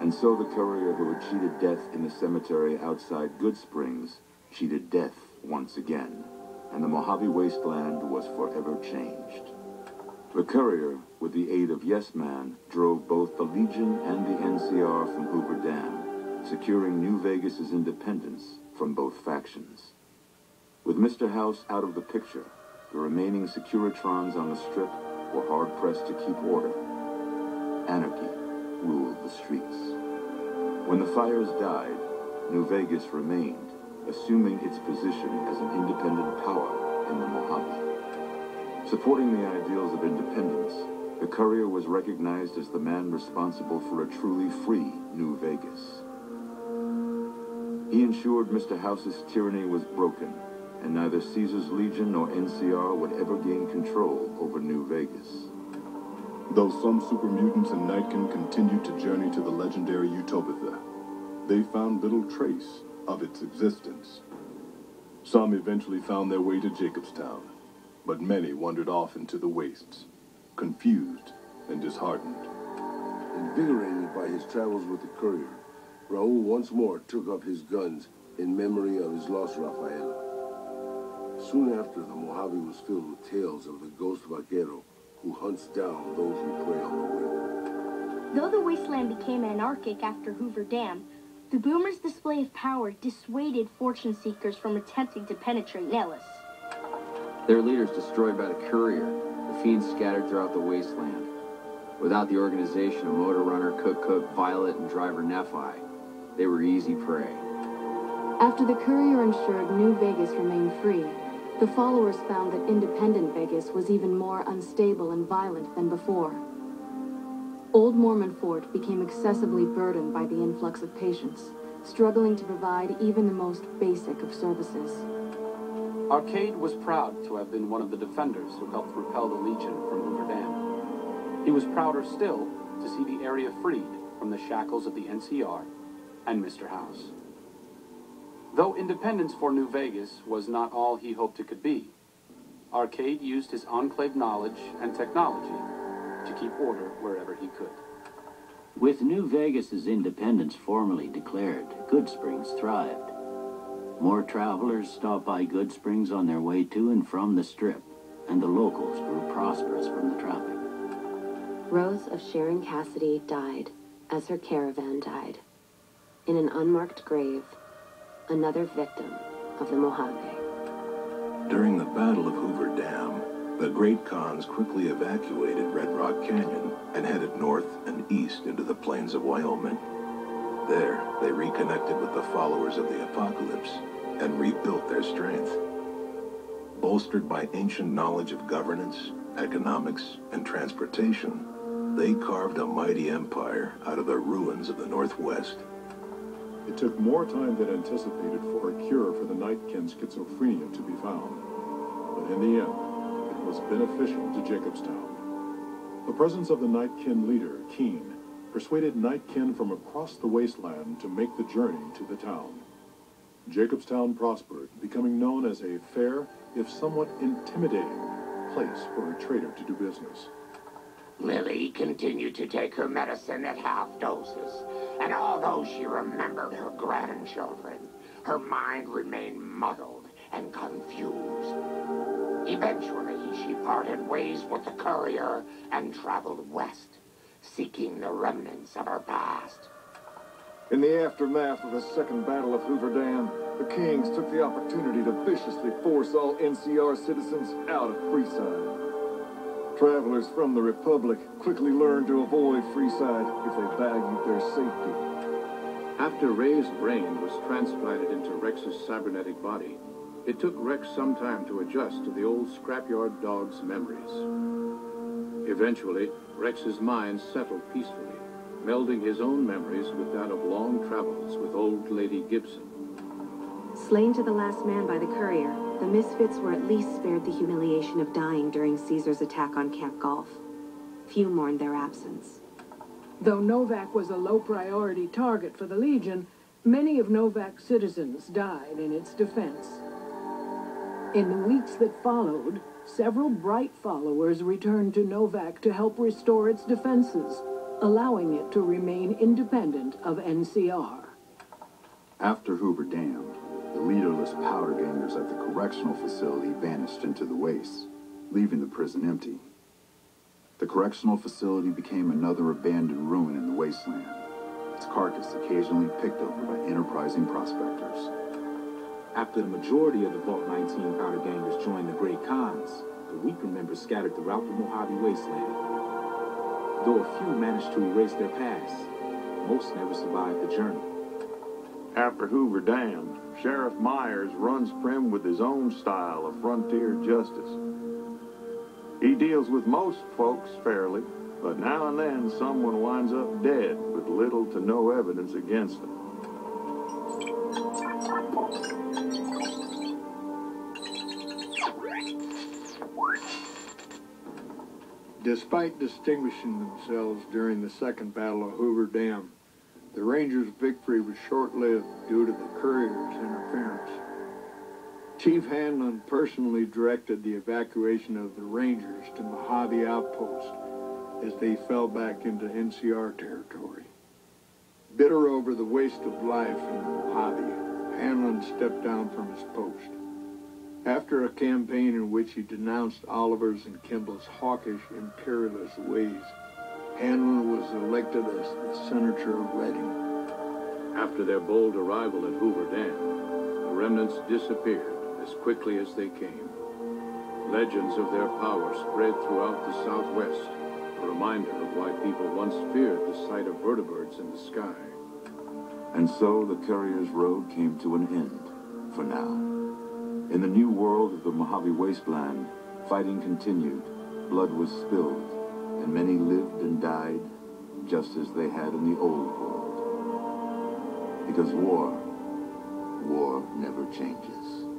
And so the courier who had cheated death in the cemetery outside Good Springs cheated death once again, and the Mojave wasteland was forever changed. The courier, with the aid of Yes Man, drove both the Legion and the NCR from Hoover Dam, securing New Vegas's independence from both factions. With Mr. House out of the picture, the remaining Securitrons on the Strip were hard-pressed to keep order. Anarchy ruled the streets. When the fires died, New Vegas remained, assuming its position as an independent power in the Mojave. Supporting the ideals of independence, the courier was recognized as the man responsible for a truly free New Vegas. He ensured Mr. House's tyranny was broken, and neither Caesar's Legion nor NCR would ever gain control over New Vegas. Though some super mutants and Nightkin continued to journey to the legendary Utopia, they found little trace of its existence. Some eventually found their way to Jacobstown, but many wandered off into the wastes, confused and disheartened. Invigorated by his travels with the courier, Raul once more took up his guns in memory of his lost Rafaela. Soon after, the Mojave was filled with tales of the ghost vaquero who hunts down those who prey on the wind. Though the wasteland became anarchic after Hoover Dam, the Boomers' display of power dissuaded fortune seekers from attempting to penetrate Nellis. Their leaders destroyed by the courier, the fiends scattered throughout the wasteland. Without the organization of Motor Runner, Cook, Violet, and Driver Nephi, they were easy prey. After the courier ensured New Vegas remained free, the followers found that independent Vegas was even more unstable and violent than before. Old Mormon Fort became excessively burdened by the influx of patients, struggling to provide even the most basic of services. Arcade was proud to have been one of the defenders who helped repel the Legion from Hoover Dam. He was prouder still to see the area freed from the shackles of the NCR and Mr. House. Though independence for New Vegas was not all he hoped it could be, Arcade used his enclave knowledge and technology to keep order wherever he could. With New Vegas's independence formally declared, Good Springs thrived. More travelers stopped by Good Springs on their way to and from the Strip, and the locals grew prosperous from the traffic. Rose of Sharon Cassidy died as her caravan died. In an unmarked grave, another victim of the Mojave. During the Battle of Hoover Dam, the Great Khans quickly evacuated Red Rock Canyon and headed north and east into the plains of Wyoming. There, they reconnected with the followers of the Apocalypse and rebuilt their strength. Bolstered by ancient knowledge of governance, economics, and transportation, they carved a mighty empire out of the ruins of the Northwest. It took more time than anticipated for a cure for the Nightkin schizophrenia to be found, but in the end, it was beneficial to Jacobstown. The presence of the Nightkin leader, Keen, persuaded Nightkin from across the wasteland to make the journey to the town. Jacobstown prospered, becoming known as a fair, if somewhat intimidating, place for a trader to do business. Lily continued to take her medicine at half doses, and although she remembered her grandchildren, her mind remained muddled and confused. Eventually, she parted ways with the courier and traveled west, seeking the remnants of her past. In the aftermath of the Second Battle of Hoover Dam, the Kings took the opportunity to viciously force all NCR citizens out of Freeside. Travelers from the Republic quickly learned to avoid Freeside if they valued their safety. After Ray's brain was transplanted into Rex's cybernetic body, it took Rex some time to adjust to the old scrapyard dog's memories. Eventually, Rex's mind settled peacefully, melding his own memories with that of long travels with old Lady Gibson. Slain to the last man by the courier, the Misfits were at least spared the humiliation of dying during Caesar's attack on Camp Golf. Few mourned their absence. Though Novak was a low-priority target for the Legion, many of Novak's citizens died in its defense. In the weeks that followed, several bright followers returned to Novak to help restore its defenses. allowing it to remain independent of NCR. After Hoover dammed, the leaderless powder gangers at the correctional facility vanished into the wastes, leaving the prison empty. The correctional facility became another abandoned ruin in the wasteland, its carcass occasionally picked over by enterprising prospectors. After the majority of the Vault 19 powder gangers joined the Great Khans, the weaker members scattered throughout the Mojave Wasteland. Though a few managed to erase their past, most never survived the journey. After Hoover Dam, Sheriff Myers runs Prim with his own style of frontier justice. He deals with most folks fairly, but now and then someone winds up dead with little to no evidence against them. Despite distinguishing themselves during the Second Battle of Hoover Dam, the Rangers' victory was short-lived due to the courier's interference. Chief Hanlon personally directed the evacuation of the Rangers to Mojave Outpost as they fell back into NCR territory. Bitter over the waste of life in Mojave, Hanlon stepped down from his post. After a campaign in which he denounced Oliver's and Kimball's hawkish, imperialist ways, Hanlon was elected as the Senator of Reading. After their bold arrival at Hoover Dam, the remnants disappeared as quickly as they came. Legends of their power spread throughout the Southwest, a reminder of why people once feared the sight of vertebrates in the sky. And so the Courier's Road came to an end, for now. In the new world of the Mojave Wasteland, fighting continued, blood was spilled, and many lived and died just as they had in the old world. Because war never changes.